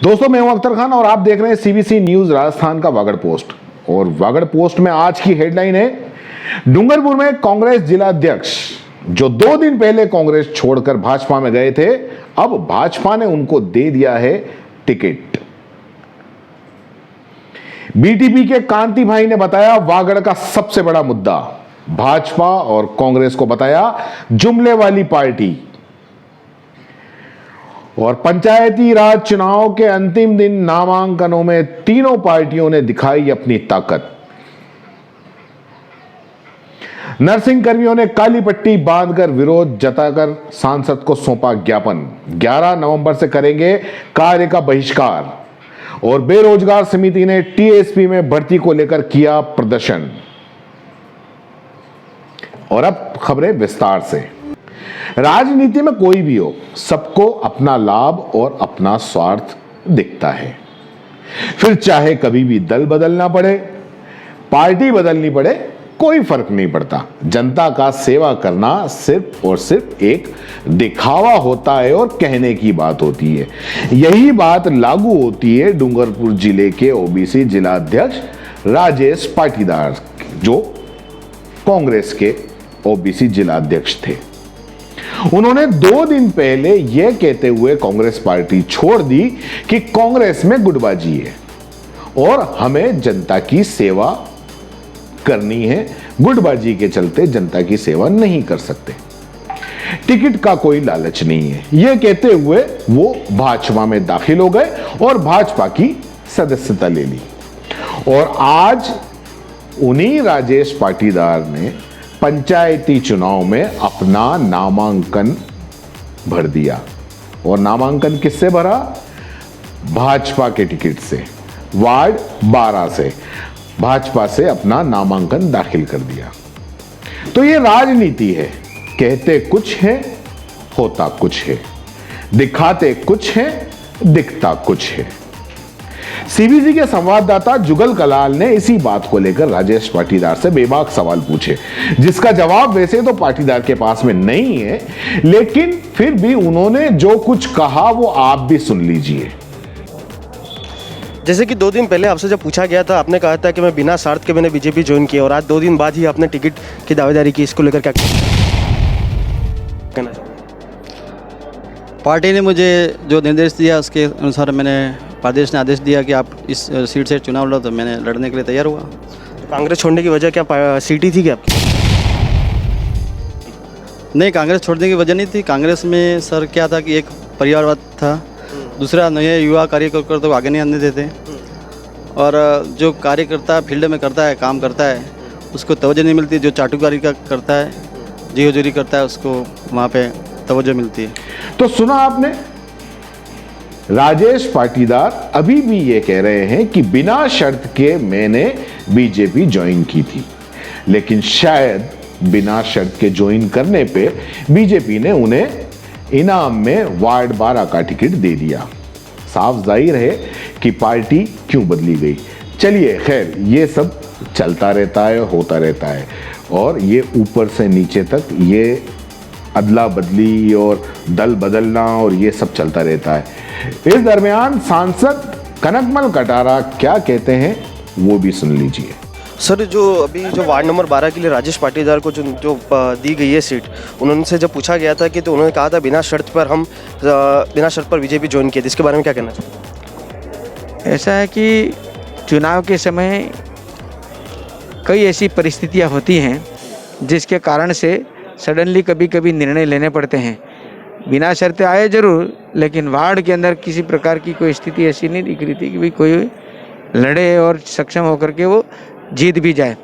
दोस्तों, मैं हूं अख्तर खान और आप देख रहे हैं सीबीसी न्यूज राजस्थान का वागड़ पोस्ट। और वागड़ पोस्ट में आज की हेडलाइन है, डूंगरपुर में कांग्रेस जिला अध्यक्ष जो 2 दिन पहले कांग्रेस छोड़कर भाजपा में गए थे, अब भाजपा ने उनको दे दिया है टिकट। बीटीपी के कांति भाई ने बताया वागड़ का सबसे बड़ा मुद्दा, भाजपा और कांग्रेस को बताया जुमले वाली पार्टी। और पंचायती राज चुनाव के अंतिम दिन नामांकनों में तीनों पार्टियों ने दिखाई अपनी ताकत। नर्सिंग कर्मियों ने काली पट्टी बांधकर विरोध जताकर सांसद को सौंपा ज्ञापन। 11 नवंबर से करेंगे कार्य का बहिष्कार। और बेरोजगार समिति ने टीएसपी में भर्ती को लेकर किया प्रदर्शन। और अब खबरें विस्तार से। राजनीति में कोई भी हो, सबको अपना लाभ और अपना स्वार्थ दिखता है। फिर चाहे कभी भी दल बदलना पड़े, पार्टी बदलनी पड़े, कोई फर्क नहीं पड़ता। जनता का सेवा करना सिर्फ और सिर्फ एक दिखावा होता है और कहने की बात होती है। यही बात लागू होती है डूंगरपुर जिले के ओबीसी जिला अध्यक्ष राजेश पाटीदार, जो कांग्रेस के ओबीसी जिला अध्यक्ष थे। उन्होंने 2 दिन पहले यह कहते हुए कांग्रेस पार्टी छोड़ दी कि कांग्रेस में गुटबाजी है और हमें जनता की सेवा करनी है, गुटबाजी के चलते जनता की सेवा नहीं कर सकते, टिकट का कोई लालच नहीं है। यह कहते हुए वो भाजपा में दाखिल हो गए और भाजपा की सदस्यता ले ली। और आज उन्हीं राजेश पाटीदार ने पंचायती चुनाव में अपना नामांकन भर दिया। और नामांकन किससे भरा? भाजपा के टिकट से, वार्ड 12 से भाजपा से अपना नामांकन दाखिल कर दिया। तो ये राजनीति है, कहते कुछ है, होता कुछ है, दिखाते कुछ है, दिखता कुछ है। सीबीसी के संवाददाता जुगल कलाल ने इसी बात को लेकर राजेश पाटीदार से बेबाक सवाल पूछे, जिसका जवाब वैसे तो पाटीदार के पास में नहीं है, लेकिन फिर भी उन्होंने जो कुछ कहा वो आप भी सुन लीजिए। जैसे कि 2 दिन पहले आपसे जब पूछा गया था, आपने कहा था कि मैं बिना शर्त के मैंने बीजेपी ज्वाइन किया, और आज 2 दिन बाद ही आपने टिकट की दावेदारी की। इसको लेकर क्या कहना चाहूँगा? पार्टी ने मुझे जो निर्देश दिया उसके अनुसार मैंने, प्रदेश ने आदेश दिया कि आप इस सीट से चुनाव लड़ो, तो मैंने लड़ने के लिए तैयार हुआ। तो कांग्रेस छोड़ने की वजह क्या सीट ही थी क्या आपकी? नहीं, कांग्रेस छोड़ने की वजह नहीं थी। कांग्रेस में सर क्या था कि एक परिवारवाद था, दूसरा नए युवा कार्यकर्ता तो आगे नहीं आने देते, और जो कार्यकर्ता फील्ड में करता है, काम करता है, उसको तवज्जो नहीं मिलती। जो चाटुकारी का करता है, जी हजूरी करता है, उसको वहाँ पे तवज्जो मिलती है। तो सुना आपने, राजेश पाटीदार अभी भी ये कह रहे हैं कि बिना शर्त के मैंने बीजेपी ज्वाइन की थी, लेकिन शायद बिना शर्त के ज्वाइन करने पे बीजेपी ने उन्हें इनाम में वार्ड 12 का टिकट दे दिया। साफ जाहिर है कि पार्टी क्यों बदली गई। चलिए खैर, ये सब चलता रहता है, होता रहता है, और ये ऊपर से नीचे तक ये अदला बदली और दल बदलना और ये सब चलता रहता है। इस दरमियान सांसद कनकमल कटारा क्या कहते हैं वो भी सुन लीजिए। सर, जो अभी जो वार्ड नंबर 12 के लिए राजेश पाटीदार को जो दी गई है सीट, उन्होंने जब पूछा गया था कि, तो उन्होंने कहा था बिना शर्त पर बीजेपी ज्वाइन किया। इसके बारे में क्या कहना चाहिए? ऐसा है कि चुनाव के समय कई ऐसी परिस्थितियां होती हैं जिसके कारण से सडनली कभी कभी निर्णय लेने पड़ते हैं। बिना शर्त आए जरूर, लेकिन वार्ड के अंदर किसी प्रकार की कोई स्थिति ऐसी नहीं दिख रही थी कि भाई कोई लड़े और सक्षम होकर के वो जीत भी जाए।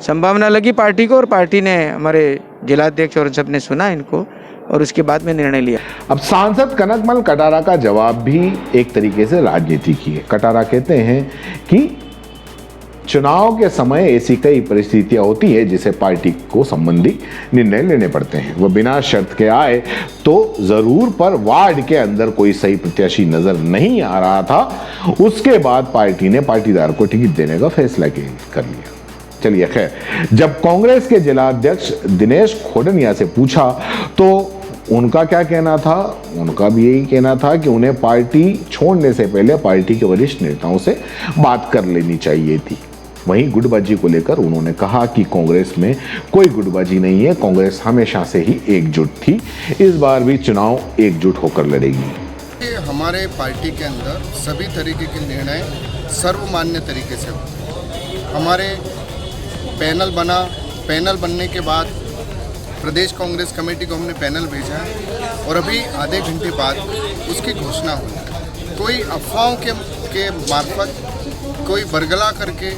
संभावना लगी पार्टी को, और पार्टी ने, हमारे जिलाध्यक्ष और सबने सुना इनको, और उसके बाद में निर्णय लिया। अब सांसद कनकमल कटारा का जवाब भी एक तरीके से राजनीति की है। कटारा कहते हैं कि चुनाव के समय ऐसी कई परिस्थितियां होती है जिसे पार्टी को संबंधी निर्णय लेने पड़ते हैं। वह बिना शर्त के आए तो जरूर, पर वार्ड के अंदर कोई सही प्रत्याशी नजर नहीं आ रहा था। उसके बाद पार्टी ने पाटीदार को टिकट देने का फैसला कर लिया। चलिए खैर, जब कांग्रेस के जिला अध्यक्ष दिनेश खोडनिया से पूछा तो उनका क्या कहना था? उनका भी यही कहना था कि उन्हें पार्टी छोड़ने से पहले पार्टी के वरिष्ठ नेताओं से बात कर लेनी चाहिए थी। वहीं गुटबाजी को लेकर उन्होंने कहा कि कांग्रेस में कोई गुटबाजी नहीं है, कांग्रेस हमेशा से ही एकजुट थी, इस बार भी चुनाव एकजुट होकर लड़ेगी। हमारे पार्टी के अंदर सभी तरीके के निर्णय सर्वमान्य तरीके से होते। हमारे पैनल बनने के बाद प्रदेश कांग्रेस कमेटी को हमने पैनल भेजा है और अभी आधे घंटे बाद उसकी घोषणा हुई। कोई अफवाहों के मार्फत कोई बरगला करके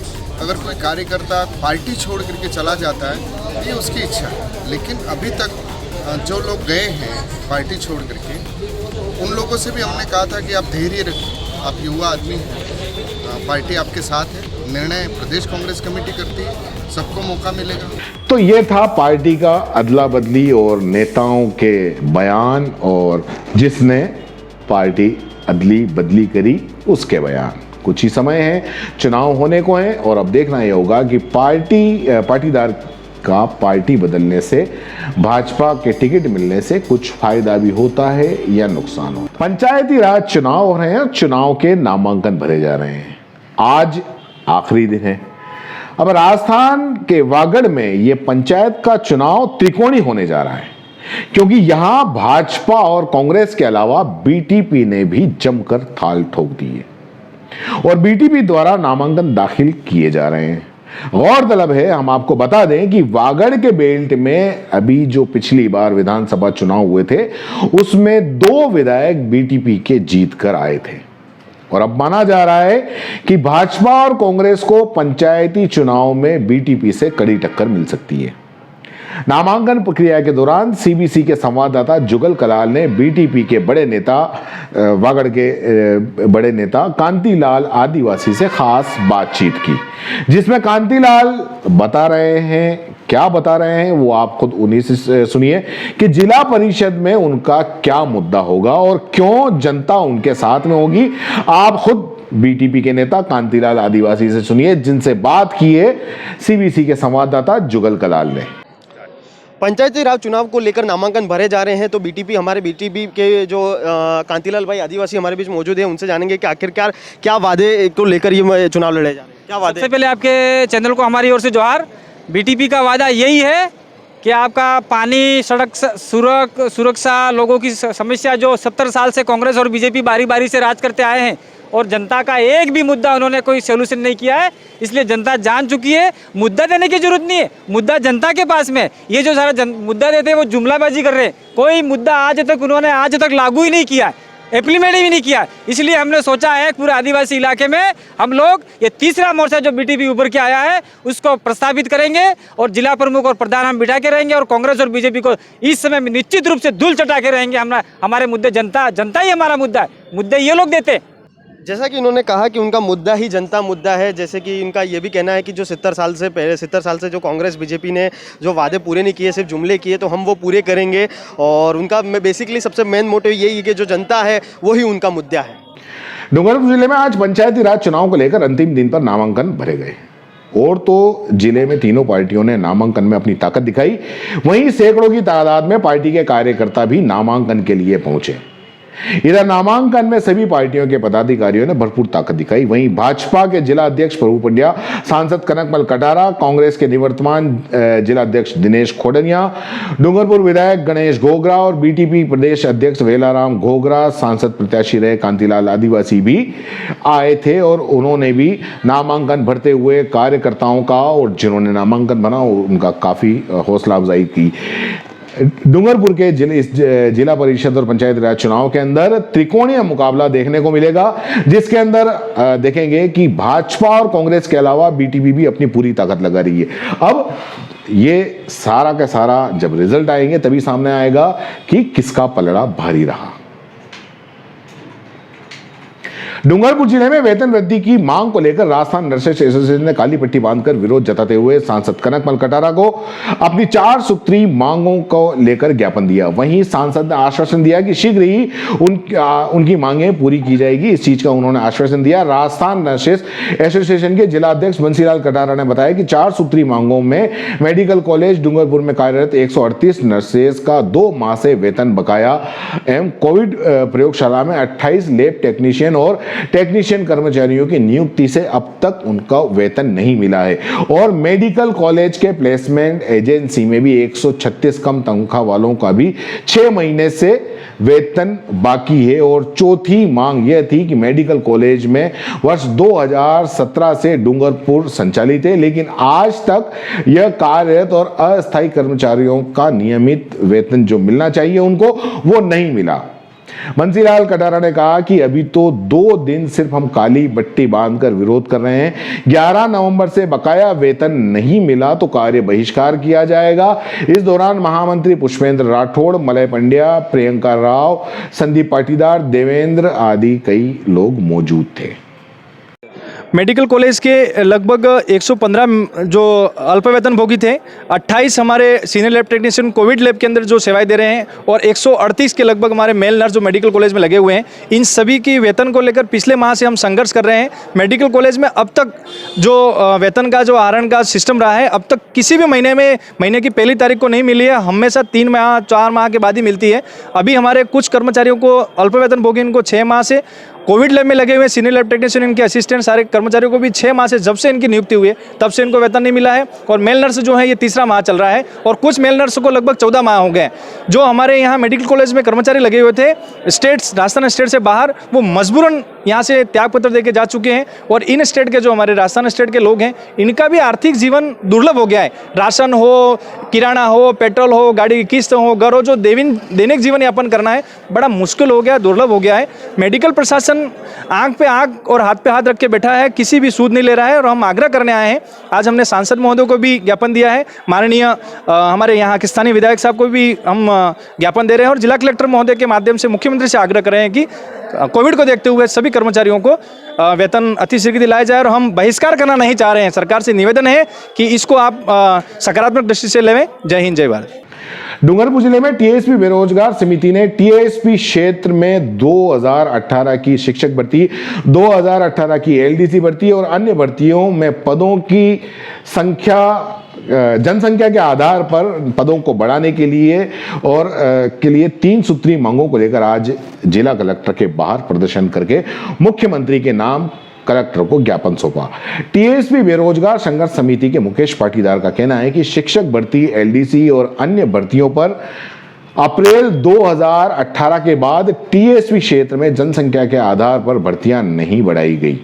अगर कोई कार्यकर्ता पार्टी छोड़ करके चला जाता है, ये उसकी इच्छा है। लेकिन अभी तक जो लोग गए हैं पार्टी छोड़ करके, उन लोगों से भी हमने कहा था कि आप धैर्य रखें, आप युवा आदमी हैं, पार्टी आपके साथ है, निर्णय प्रदेश कांग्रेस कमेटी करती है, सबको मौका मिलेगा। तो ये था पार्टी का अदला बदली और नेताओं के बयान, और जिसने पार्टी अदली बदली करी उसके बयान। कुछ ही समय है, चुनाव होने को है, और अब देखना ये होगा कि पाटीदार का पार्टी बदलने से, भाजपा के टिकट मिलने से कुछ फायदा भी होता है या नुकसान होता है। पंचायती राज चुनाव हो रहे हैं, चुनाव के नामांकन भरे जा रहे हैं। आज आखिरी दिन है। अब राजस्थान के वागड़ में यह पंचायत का चुनाव त्रिकोणी होने जा रहा है, क्योंकि यहां भाजपा और कांग्रेस के अलावा बीटीपी ने भी जमकर थाल ठोक दी है और बीटीपी द्वारा नामांकन दाखिल किए जा रहे हैं। गौरतलब है, हम आपको बता दें कि वागड़ के बेल्ट में अभी जो पिछली बार विधानसभा चुनाव हुए थे, उसमें 2 विधायक बीटीपी के जीत कर आए थे, और अब माना जा रहा है कि भाजपा और कांग्रेस को पंचायती चुनाव में बीटीपी से कड़ी टक्कर मिल सकती है। नामांकन प्रक्रिया के दौरान सीबीसी के संवाददाता जुगल कलाल ने बीटीपी के बड़े नेता, वागड़ के बड़े नेता कांतिलाल आदिवासी से खास बातचीत की, जिसमें कांतिलाल बता रहे हैं, क्या बता रहे हैं वो आप खुद उन्हीं से सुनिए कि जिला परिषद में उनका क्या मुद्दा होगा और क्यों जनता उनके साथ में होगी। आप खुद बीटीपी के नेता कांतिलाल आदिवासी से सुनिए, जिनसे बात की है सीबीसी के संवाददाता जुगल कलाल ने। पंचायती राज चुनाव को लेकर नामांकन भरे जा रहे हैं, तो हमारे बीटीपी के जो कांतिलाल भाई आदिवासी हमारे बीच मौजूद है, उनसे जानेंगे कि आखिरकार क्या वादे को लेकर ये चुनाव लड़े जा रहे हैं, क्या वादे। सबसे पहले आपके चैनल को हमारी ओर से जोहार। बीटीपी का वादा यही है कि आपका पानी, सड़क, सुरक्षा, लोगों की समस्या जो 70 साल से कांग्रेस और बीजेपी बारी बारी से राज करते आए हैं, और जनता का एक भी मुद्दा उन्होंने कोई सोल्यूशन नहीं किया है, इसलिए जनता जान चुकी है। मुद्दा देने की जरूरत नहीं है, मुद्दा जनता के पास में। ये जो सारा मुद्दा देते हैं वो जुमलाबाजी कर रहे हैं। कोई मुद्दा आज तक लागू ही नहीं किया, इम्प्लीमेंट भी नहीं किया। इसलिए हमने सोचा है पूरे आदिवासी इलाके में हम लोग ये तीसरा मोर्चा जो बीटीपी उभर के आया है उसको प्रस्तावित करेंगे, और जिला प्रमुख और प्रधान हम बिठा के रहेंगे, और कांग्रेस और बीजेपी को इस समय में निश्चित रूप से धूल चटा के रहेंगे। हमारे मुद्दे जनता ही हमारा मुद्दा है, मुद्दे ये लोग देते हैं। जैसा कि उन्होंने कहा कि उनका मुद्दा ही जनता मुद्दा है, जैसे कि इनका ये भी कहना है कि जो 70 साल से जो कांग्रेस बीजेपी ने जो वादे पूरे नहीं किए, सिर्फ जुमले किए, तो हम वो पूरे करेंगे। और उनका बेसिकली सबसे मेन मोटिव यही है कि जो जनता है वही उनका मुद्दा है। डूंगरपुर जिले में आज पंचायती राज चुनाव को लेकर अंतिम दिन पर नामांकन भरे गए, और तो जिले में तीनों पार्टियों ने नामांकन में अपनी ताकत दिखाई, वहीं सैकड़ों की तादाद में पार्टी के कार्यकर्ता भी नामांकन के लिए पहुंचे। इधर नामांकन में सभी पार्टियों के पदाधिकारियों ने भरपूर ताकत दिखाई। वहीं भाजपा के जिला अध्यक्ष प्रभु पंड्या, सांसद कनकमल कटारा, कांग्रेस के निवर्तमान जिला अध्यक्ष दिनेश खोडनिया, डूंगरपुर विधायक गणेश गोगरा और बीटीपी प्रदेश अध्यक्ष वेलाराम घोगरा, सांसद प्रत्याशी रहे कांतिलाल आदिवासी भी आए थे, और उन्होंने भी नामांकन भरते हुए कार्यकर्ताओं का और जिन्होंने नामांकन भरा उनका काफी हौसला अफजाई की। डूंगरपुर के जिला परिषद और पंचायत राज चुनाव के अंदर त्रिकोणीय मुकाबला देखने को मिलेगा, जिसके अंदर देखेंगे कि भाजपा और कांग्रेस के अलावा बीटीपी भी अपनी पूरी ताकत लगा रही है। अब ये सारा का सारा जब रिजल्ट आएंगे तभी सामने आएगा कि किसका पलड़ा भारी रहा। डूंगरपुर जिले में वेतन वृद्धि की मांग को लेकर राजस्थान नर्सेस एसोसिएशन ने काली पट्टी बांधकर विरोध जताते हुए सांसद कनकमल कटारा को अपनी 4 सूत्री मांगों को लेकर ज्ञापन दिया। वहीं सांसद ने आश्वासन दिया कि शीघ्र ही उनकी मांगें पूरी की जाएगी। इस चीज का उन्होंने आश्वासन दिया। राजस्थान नर्सेस एसोसिएशन के जिला अध्यक्ष बंसीलाल कटारा ने बताया कि 4 सूत्री मांगों में मेडिकल कॉलेज डूंगरपुर में कार्यरत 138 नर्सेस का 2 माह से वेतन बकाया एवं कोविड प्रयोगशाला में 28 लैब टेक्नीशियन और टेक्नीशियन कर्मचारियों की नियुक्ति से अब तक उनका वेतन नहीं मिला है और मेडिकल कॉलेज के प्लेसमेंट एजेंसी में भी 136 कम तनख्वाह वालों का भी 6 महीने से वेतन बाकी है। और चौथी मांग यह थी कि मेडिकल कॉलेज में वर्ष 2017 से डूंगरपुर संचालित है, लेकिन आज तक यह कार्यरत और अस्थायी कर्मचारियों का नियमित वेतन जो मिलना चाहिए उनको वो नहीं मिला। बंसीलाल कटारा ने कहा कि अभी तो 2 दिन सिर्फ हम काली बट्टी बांधकर विरोध कर रहे हैं। 11 नवंबर से बकाया वेतन नहीं मिला तो कार्य बहिष्कार किया जाएगा। इस दौरान महामंत्री पुष्पेंद्र राठौड़, मलय पंड्या, प्रियंका राव, संदीप पाटीदार, देवेंद्र आदि कई लोग मौजूद थे। मेडिकल कॉलेज के लगभग 115 जो अल्प वेतन भोगी थे, 28 हमारे senior lab technician Covid lab के अंदर जो सेवाएं दे रहे हैं और 138 के लगभग हमारे मेल नर्स जो मेडिकल कॉलेज में लगे हुए हैं, इन सभी की वेतन को लेकर पिछले माह से हम संघर्ष कर रहे हैं। मेडिकल कॉलेज में अब तक जो वेतन का जो आहरण का सिस्टम रहा है, अब तक किसी भी महीने की पहली तारीख को नहीं मिली है। हमेशा 3 माह 4 माह के बाद ही मिलती है। अभी हमारे कुछ कर्मचारियों को अल्प वेतन भोगी इनको 6 माह से, कोविड लैब में लगे हुए सीनियर लैब टेक्नीशियन, इनके असिस्टेंट, सारे कर्मचारियों को भी 6 माह से, जब से इनकी नियुक्ति हुई है तब से इनको वेतन नहीं मिला है। और मेल नर्स जो है ये 3रा माह चल रहा है और कुछ मेल नर्स को लगभग 14 माह हो गए। जो हमारे यहाँ मेडिकल कॉलेज में कर्मचारी लगे हुए थे राजस्थान स्टेट से बाहर, वो मजबूरन यहाँ से त्यागपत्र देके जा चुके हैं। और इन स्टेट के जो हमारे राजस्थान स्टेट के लोग हैं, इनका भी आर्थिक जीवन दुर्लभ हो गया है। राशन हो, किराना हो, पेट्रोल हो, गाड़ी की किस्त हो, घर हो, जो दैनिक जीवन यापन करना है बड़ा मुश्किल हो गया, दुर्लभ हो गया है। मेडिकल प्रशासन आंख पे आंख और हाथ पे हाथ रख के बैठा है, किसी भी सूद नहीं ले रहा है। और हम आग्रह करने आए हैं, आज हमने सांसद महोदय को भी ज्ञापन दिया है, माननीय हमारे यहाँ के स्थानीय विधायक साहब को भी हम ज्ञापन दे रहे हैं और जिला कलेक्टर महोदय के माध्यम से मुख्यमंत्री से आग्रह कर रहे हैं कि कोविड को देखते हुए सभी कर्मचारियों को वेतन अतिशीघ्र दिलाया जाए। और हम बहिष्कार करना नहीं चाह रहे हैं। सरकार से निवेदन है कि इसको आप सकारात्मक दृष्टि से लेवें। जय हिंद, जय भारत। डूंगरपुर जिले में टीएसपी बेरोजगार समिति ने टीएसपी क्षेत्र में 2018 की शिक्षक भर्ती, 2018 की एलडीसी भर्ती और अन्य भर्तियों में पदों की जनसंख्या के आधार पर पदों को बढ़ाने के लिए 3 सूत्री मांगों को लेकर आज जिला कलेक्टर के बाहर प्रदर्शन करके मुख्यमंत्री के नाम कलेक्टर को ज्ञापन सौंपा। टीएसपी बेरोजगार संघर्ष समिति के मुकेश पाटीदार का कहना है कि शिक्षक भर्ती, एलडीसी और अन्य भर्तियों पर अप्रैल 2018 के बाद टीएसपी क्षेत्र में जनसंख्या के आधार पर भर्तियां नहीं बढ़ाई गई।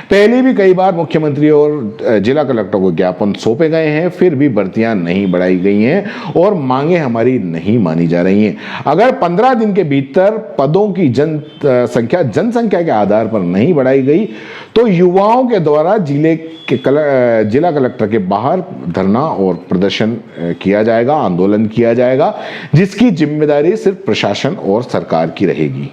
पहले भी कई बार मुख्यमंत्री और जिला कलेक्टर को ज्ञापन सौंपे गए हैं, फिर भी भर्तियां नहीं बढ़ाई गई हैं और मांगे हमारी नहीं मानी जा रही हैं। अगर 15 दिन के भीतर पदों की जनसंख्या के आधार पर नहीं बढ़ाई गई तो युवाओं के द्वारा जिला कलेक्टर के बाहर धरना और प्रदर्शन किया जाएगा, आंदोलन किया जाएगा, जिसकी जिम्मेदारी सिर्फ प्रशासन और सरकार की रहेगी।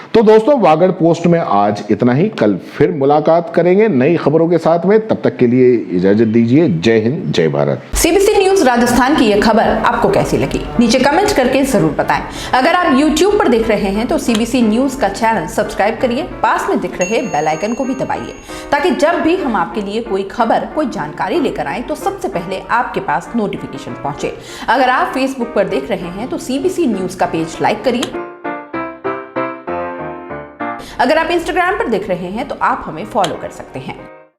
तो दोस्तों, वागड़ पोस्ट में आज इतना ही। कल फिर मुलाकात करेंगे नई खबरों के साथ में। तब तक के लिए इजाजत दीजिए। जय हिंद, जय भारत। सीबीसी न्यूज राजस्थान की यह खबर आपको कैसी लगी, नीचे कमेंट करके जरूर बताएं। अगर आप YouTube पर देख रहे हैं तो सीबीसी न्यूज का चैनल सब्सक्राइब करिए, पास में दिख रहे बेल आइकन को भी दबाइए, ताकि जब भी हम आपके लिए कोई खबर, कोई जानकारी लेकर आए तो सबसे पहले आपके पास नोटिफिकेशन पहुंचे। अगर आप Facebook पर देख रहे हैं तो सीबीसी न्यूज का पेज लाइक करिए। अगर आप Instagram पर देख रहे हैं तो आप हमें फॉलो कर सकते हैं।